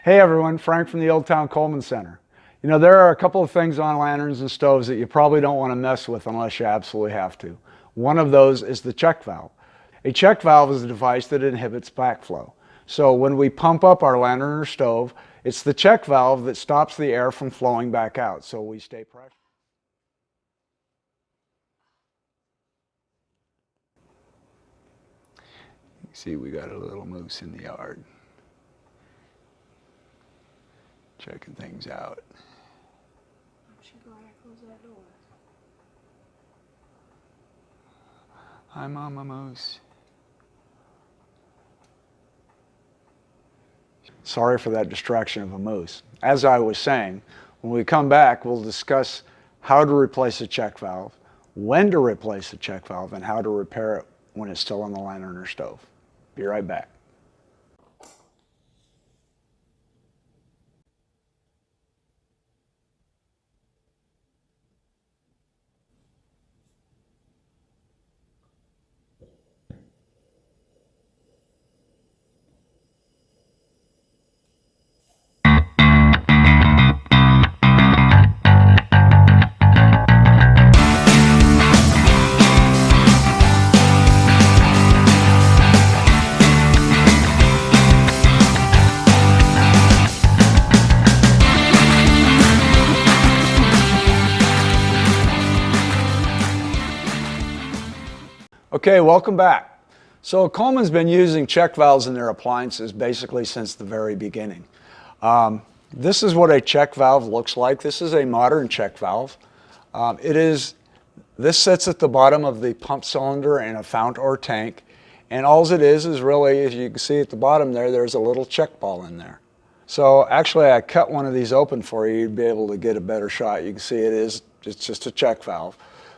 Hey everyone, Frank from the old Town Coleman Center. You know, there are a couple of things on lanterns and stoves that you probably don't want to mess with unless you absolutely have to. One of those is the check valve. A check valve is a device that inhibits backflow. So when we pump up our lantern or stove, it's the check valve that stops the air from flowing back out, so we stay pressured. See, we got a little moose in the yard, checking things out. Hi, Mama Moose. Sorry for that distraction of a moose. As I was saying, when we come back, we'll discuss how to replace a check valve, when to replace a check valve, and how to repair it when it's still on the lantern or stove. Be right back. Okay, welcome back. So Coleman's been using check valves in their appliances basically since the very beginning. This is what a check valve looks like. This is a modern check valve. This sits at the bottom of the pump cylinder in a fount or tank, and all it is really, as you can see at the bottom there, there's a little check ball in there. So actually I cut one of these open for you to be able to get a better shot. You can see it's just a check valve.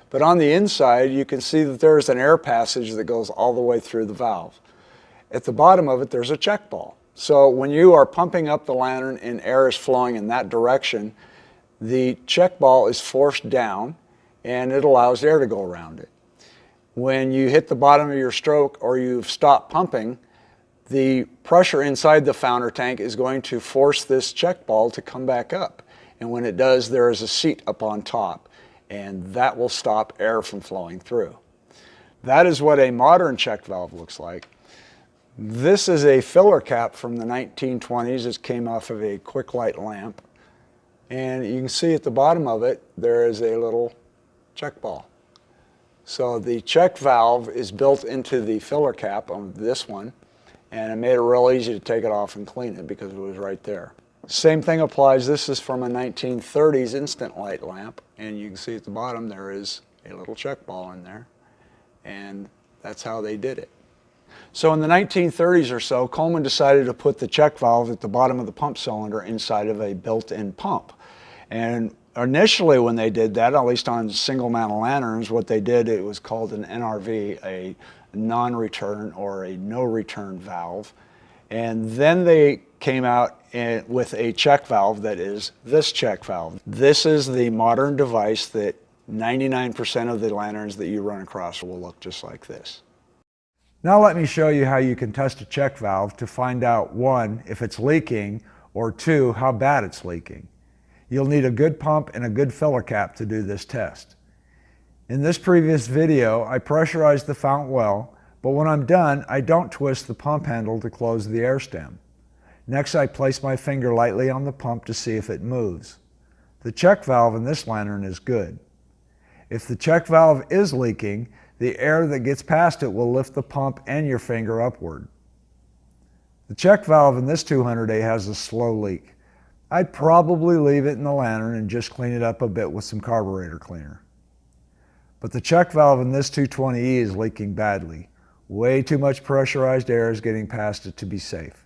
But on the inside, you can see that there's an air passage that goes all the way through the valve. At the bottom of it, there's a check ball. So when you are pumping up the lantern and air is flowing in that direction, the check ball is forced down and it allows air to go around it. When you hit the bottom of your stroke or you've stopped pumping, the pressure inside the fount or tank is going to force this check ball to come back up. And when it does, there is a seat up on top, and that will stop air from flowing through. That is what a modern check valve looks like. This is a filler cap from the 1920s. It came off of a quick light lamp. And you can see at the bottom of it, there is a little check ball. So the check valve is built into the filler cap of this one, and it made it real easy to take it off and clean it because it was right there. Same thing applies. This is from a 1930s instant light lamp, and you can see at the bottom there is a little check ball in there, and that's how they did it. So in the 1930s or so, Coleman decided to put the check valve at the bottom of the pump cylinder inside of a built-in pump. And initially when they did that, at least on single mantle lanterns, what they did, it was called an NRV, a non-return or a no-return valve. And then they came out with a check valve that is this check valve. This is the modern device that 99% of the lanterns that you run across will look just like this. Now let me show you how you can test a check valve to find out, one, if it's leaking, or two, how bad it's leaking. You'll need a good pump and a good filler cap to do this test. In this previous video, I pressurized the fount well, but when I'm done, I don't twist the pump handle to close the air stem. Next, I place my finger lightly on the pump to see if it moves. The check valve in this lantern is good. If the check valve is leaking, the air that gets past it will lift the pump and your finger upward. The check valve in this 200A has a slow leak. I'd probably leave it in the lantern and just clean it up a bit with some carburetor cleaner. But the check valve in this 220E is leaking badly. Way too much pressurized air is getting past it to be safe.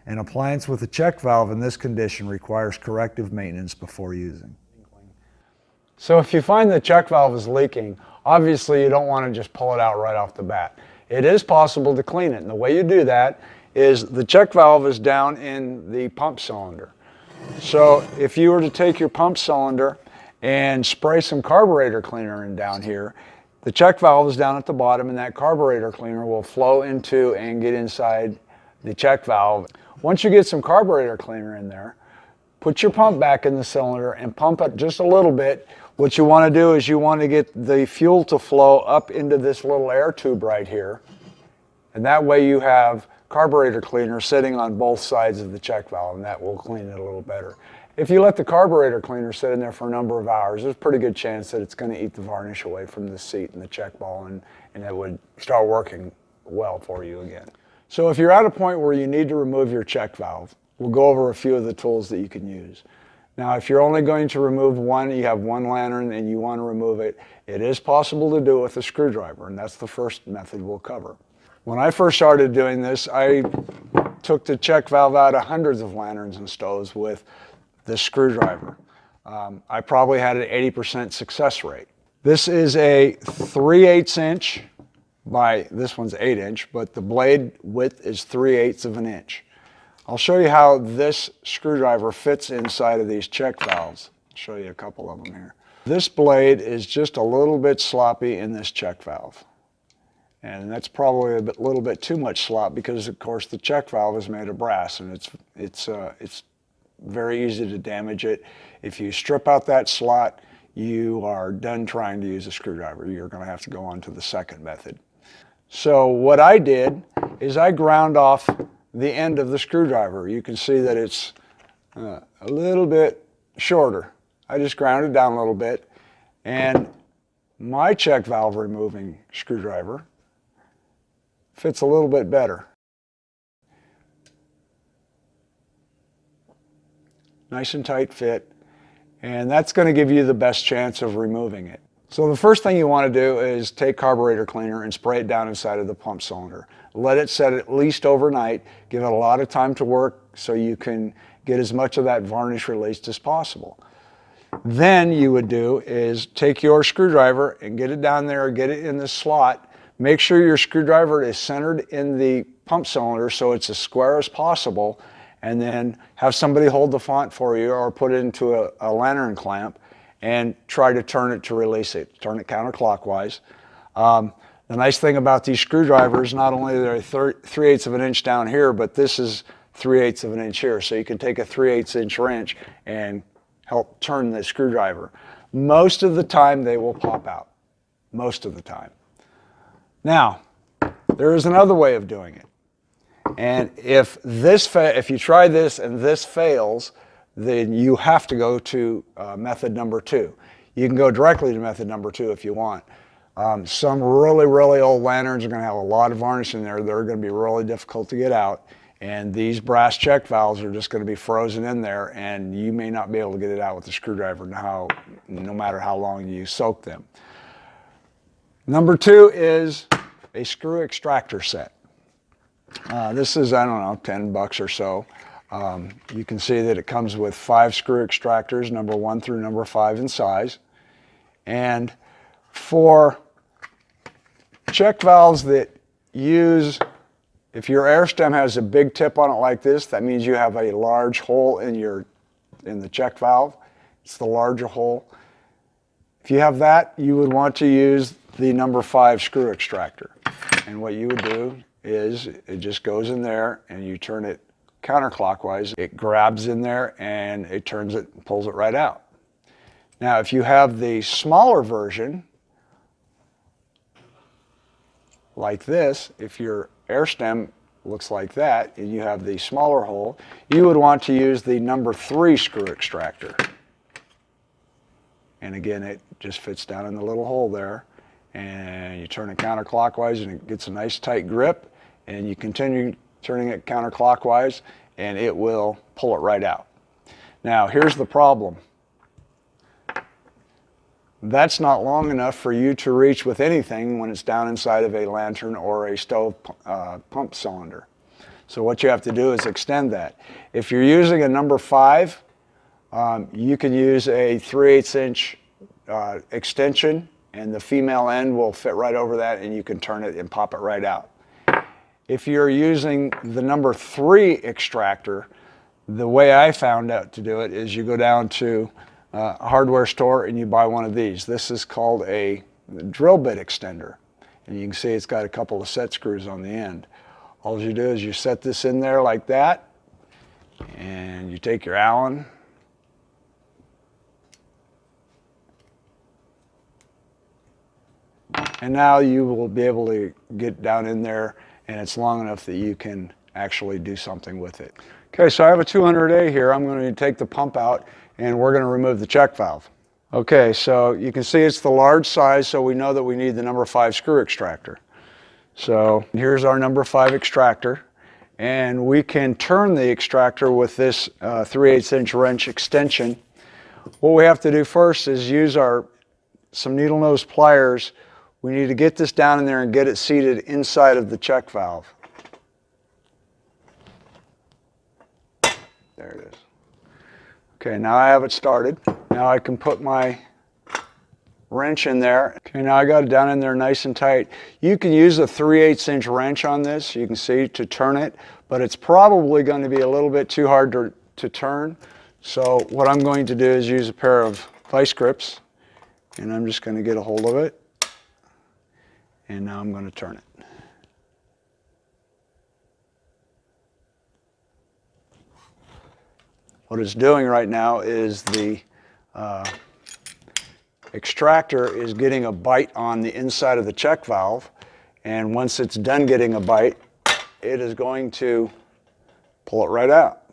An appliance with a check valve in this condition requires corrective maintenance before using. So if you find the check valve is leaking, obviously you don't want to just pull it out right off the bat. It is possible to clean it, and the way you do that is the check valve is down in the pump cylinder. So if you were to take your pump cylinder and spray some carburetor cleaner in down here, the check valve is down at the bottom, and that carburetor cleaner will flow into and get inside the check valve. Once you get some carburetor cleaner in there, put your pump back in the cylinder and pump it just a little bit. What you want to do is you want to get the fuel to flow up into this little air tube right here. And that way you have carburetor cleaner sitting on both sides of the check valve, and that will clean it a little better. If you let the carburetor cleaner sit in there for a number of hours, there's a pretty good chance that it's going to eat the varnish away from the seat and the check ball, and it would start working well for you again. So if you're at a point where you need to remove your check valve, we'll go over a few of the tools that you can use. Now, if you're only going to remove one, you have one lantern and you want to remove it, it is possible to do it with a screwdriver, and that's the first method we'll cover. When I first started doing this, I took the check valve out of hundreds of lanterns and stoves with this screwdriver. I probably had an 80% success rate. This is a 3/8 inch by, this one's 8 inch, but the blade width is 3/8 of an inch. I'll show you how this screwdriver fits inside of these check valves. I'll show you a couple of them here. This blade is just a little bit sloppy in this check valve. And that's probably a little bit too much slop because, of course, the check valve is made of brass, and it's very easy to damage it. If you strip out that slot, you are done trying to use a screwdriver. You're going to have to go on to the second method. So what I did is I ground off the end of the screwdriver. You can see that it's a little bit shorter. I just ground it down a little bit, and my check valve removing screwdriver fits a little bit better. Nice and tight fit, and that's going to give you the best chance of removing it. So the first thing you want to do is take carburetor cleaner and spray it down inside of the pump cylinder. Let it set at least overnight. Give it a lot of time to work so you can get as much of that varnish released as possible. Then you would do is take your screwdriver and get it down there, get it in the slot. Make sure your screwdriver is centered in the pump cylinder so it's as square as possible, and then have somebody hold the font for you or put it into a lantern clamp and try to turn it to release it. Turn it counterclockwise. The nice thing about these screwdrivers, not only are they 3/8 of an inch down here, but this is 3/8 of an inch here. So you can take a 3/8 inch wrench and help turn the screwdriver. Most of the time they will pop out. Most of the time. Now, there is another way of doing it. And if you try this and this fails, then you have to go to method number 2. You can go directly to method number 2 if you want. Some really, really old lanterns are going to have a lot of varnish in there. They're going to be really difficult to get out. And these brass check valves are just going to be frozen in there, and you may not be able to get it out with a screwdriver no matter how long you soak them. Number 2 is a screw extractor set. This is, I don't know, $10 or so. You can see that it comes with 5 screw extractors, number 1 through number 5 in size. And for check valves that use, if your air stem has a big tip on it like this, that means you have a large hole in the check valve. It's the larger hole. If you have that, you would want to use the number 5 screw extractor. And what you would do is it just goes in there and you turn it counterclockwise. It grabs in there and it turns it and pulls it right out. Now, if you have the smaller version, like this, if your air stem looks like that and you have the smaller hole, you would want to use the number 3 screw extractor. And again, it just fits down in the little hole there, and you turn it counterclockwise and it gets a nice tight grip, and you continue turning it counterclockwise and it will pull it right out. Now, here's the problem. That's not long enough for you to reach with anything when it's down inside of a lantern or a stove pump cylinder. So what you have to do is extend that. If you're using a number 5, you can use a 3/8 inch extension, and the female end will fit right over that, and you can turn it and pop it right out. If you're using the number 3 extractor, the way I found out to do it is you go down to a hardware store and you buy one of these. This is called a drill bit extender, and you can see it's got a couple of set screws on the end. All you do is you set this in there like that, And you take your Allen, and now you will be able to get down in there, and it's long enough that you can actually do something with it. Okay, so I have a 200A here. I'm going to take the pump out, and we're going to remove the check valve. Okay, so you can see it's the large size, so we know that we need the number 5 screw extractor. So here's our number 5 extractor, and we can turn the extractor with this 3/8 inch wrench extension. What we have to do first is use some needle nose pliers. We need to get this down in there and get it seated inside of the check valve. There it is. Okay, now I have it started. Now I can put my wrench in there. Okay, now I got it down in there nice and tight. You can use a 3/8 inch wrench on this, you can see, to turn it, but it's probably going to be a little bit too hard to turn. So what I'm going to do is use a pair of vice grips, and I'm just going to get a hold of it, and now I'm going to turn it. What it's doing right now is the extractor is getting a bite on the inside of the check valve, and once it's done getting a bite, it is going to pull it right out.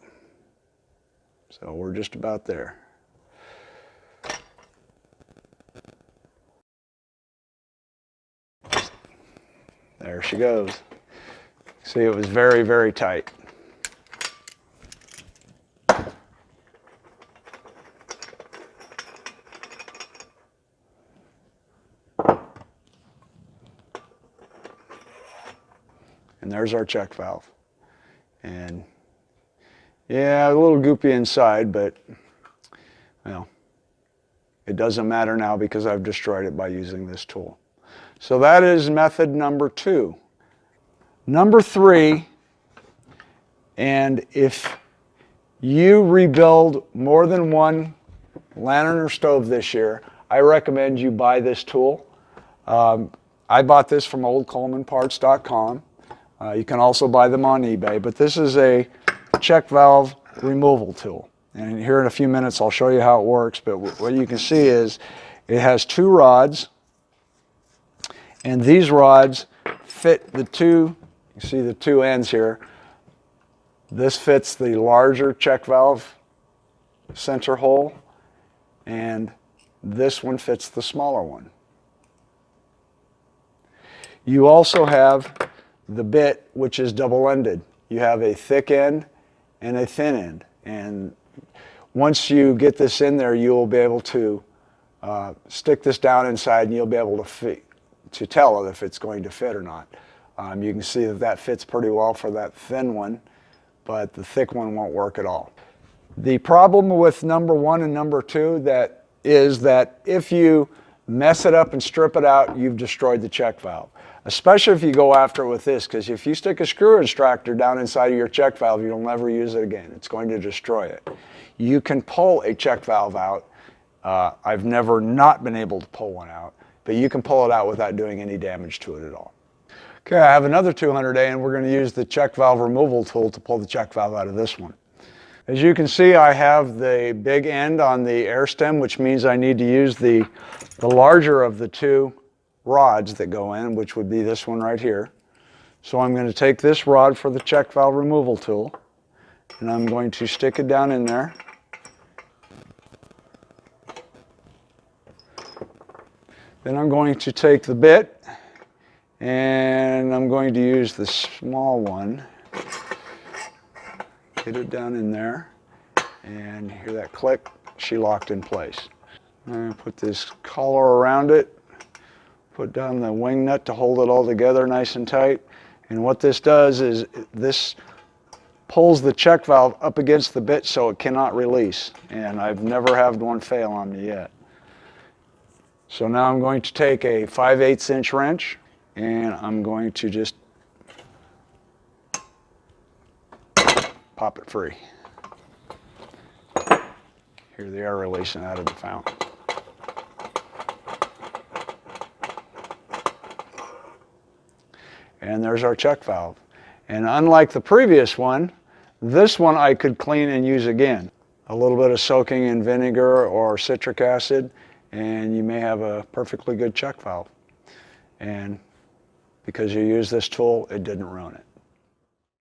So we're just about there. There she goes. See, it was very, very tight. And there's our check valve. And yeah, a little goopy inside, but well, it doesn't matter now because I've destroyed it by using this tool. So that is method number 2. Number 3, and if you rebuild more than one lantern or stove this year, I recommend you buy this tool. I bought this from oldcolemanparts.com. You can also buy them on eBay, but this is a check valve removal tool. And here in a few minutes I'll show you how it works, but what you can see is it has 2 rods, and these rods fit the 2, you see the 2 ends here. This fits the larger check valve center hole, and this one fits the smaller one. You also have the bit, which is double-ended. You have a thick end and a thin end, and once you get this in there, you'll be able to stick this down inside, and you'll be able to tell if it's going to fit or not. You can see that that fits pretty well for that thin one, but the thick one won't work at all. The problem with number 1 and number 2 is that if you mess it up and strip it out, you've destroyed the check valve. Especially if you go after it with this, because if you stick a screw extractor down inside of your check valve, you'll never use it again. It's going to destroy it. You can pull a check valve out. I've never not been able to pull one out, but you can pull it out without doing any damage to it at all. Okay, I have another 200A, and we're going to use the check valve removal tool to pull the check valve out of this one. As you can see, I have the big end on the air stem, which means I need to use the larger of the 2 rods that go in, which would be this one right here. So I'm going to take this rod for the check valve removal tool, and I'm going to stick it down in there. Then I'm going to take the bit, and I'm going to use the small one. Get it down in there, and hear that click, she locked in place. I'm going to put this collar around it, put down the wing nut to hold it all together nice and tight. And what this does is this pulls the check valve up against the bit so it cannot release. And I've never had one fail on me yet. So now I'm going to take a 5/8 inch wrench, and I'm going to just pop it free. Hear the air releasing out of the fountain. And there's our check valve. And unlike the previous one, This one I could clean and use again. A little bit of soaking in vinegar or citric acid, and you may have a perfectly good check valve. And because you use this tool, it didn't ruin it.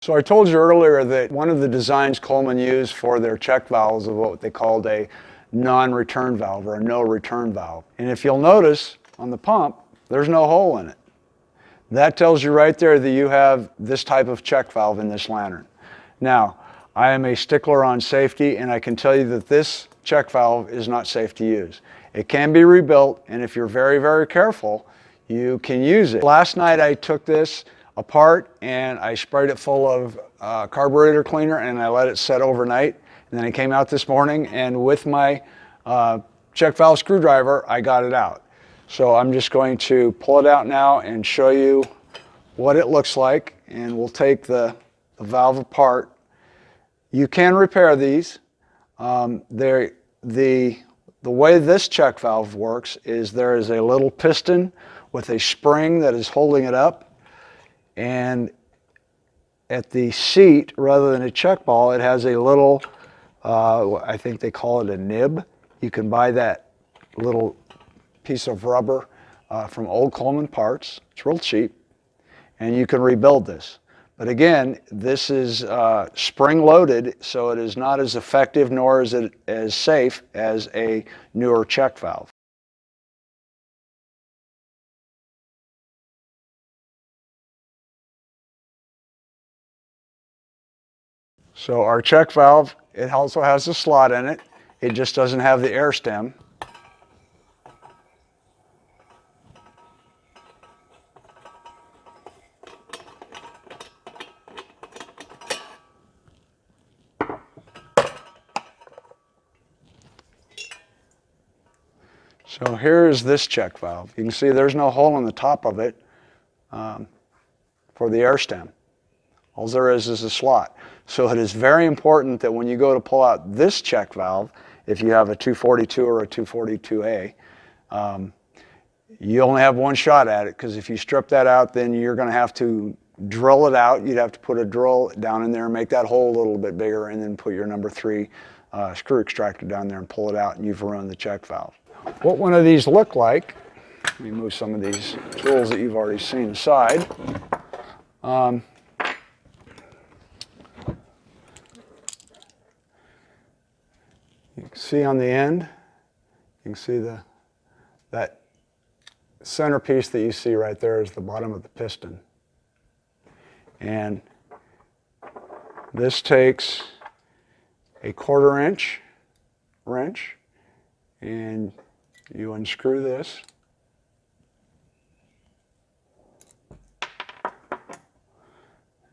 So I told you earlier that one of the designs Coleman used for their check valves is what they called a non-return valve or a no-return valve. And if you'll notice on the pump, there's no hole in it. That tells you right there that you have this type of check valve in this lantern. Now, I am a stickler on safety, and I can tell you that this check valve is not safe to use. It can be rebuilt, and if you're very, very careful, you can use it. Last night I took this apart and I sprayed it full of carburetor cleaner and I let it set overnight. And then I came out this morning and with my check valve screwdriver, I got it out. So I'm just going to pull it out now and show you what it looks like. And we'll take the valve apart. You can repair these. The way this check valve works is there is a little piston with a spring that is holding it up, and at the seat, rather than a check ball, it has a little, I think they call it a nib. You can buy that little piece of rubber from old Coleman parts. It's real cheap, and you can rebuild this. But again, this is spring loaded, so it is not as effective nor is it as safe as a newer check valve. So our check valve, it also has a slot in it. It just doesn't have the air stem. So here is this check valve. You can see there's no hole in the top of it for the air stem. All there is a slot. So it is very important that when you go to pull out this check valve, if you have a 242 or a 242A, you only have one shot at it, because if you strip that out, then you're going to have to drill it out. You'd have to put a drill down in there and make that hole a little bit bigger, and then put your number 3 screw extractor down there and pull it out, and you've ruined the check valve. What one of these look like, let me move some of these tools that you've already seen aside. You can see on the end, you can see that centerpiece that you see right there is the bottom of the piston. And this takes a 1/4 inch wrench, and you unscrew this.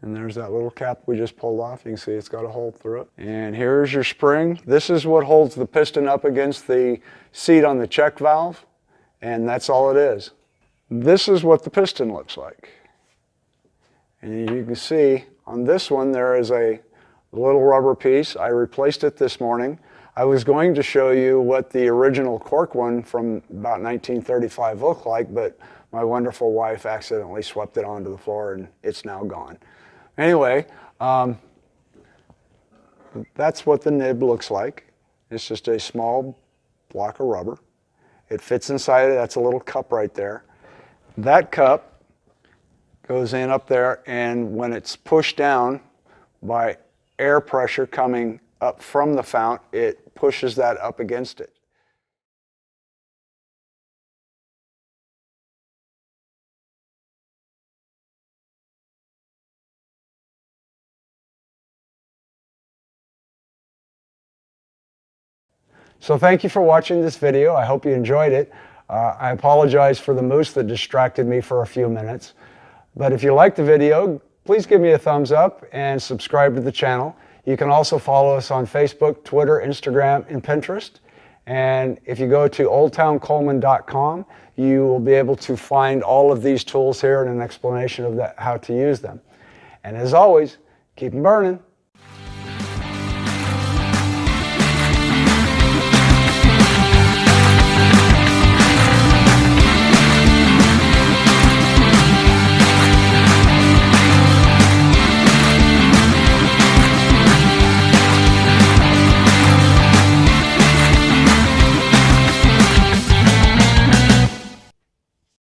And there's that little cap we just pulled off. You can see it's got a hole through it. And here's your spring. This is what holds the piston up against the seat on the check valve. And that's all it is. This is what the piston looks like. And you can see on this one there is a little rubber piece. I replaced it this morning. I was going to show you what the original cork one from about 1935 looked like, but my wonderful wife accidentally swept it onto the floor and it's now gone. Anyway, that's what the nib looks like. It's just a small block of rubber. It fits inside it. That's a little cup right there. That cup goes in up there, and when it's pushed down by air pressure coming up from the fount, it pushes that up against it. So thank you for watching this video. I hope you enjoyed it. I apologize for the moose that distracted me for a few minutes. But if you liked the video, please give me a thumbs up and subscribe to the channel. You can also follow us on Facebook, Twitter, Instagram, and Pinterest. And if you go to oldtowncoleman.com, you will be able to find all of these tools here and an explanation of how to use them. And as always, keep them burning.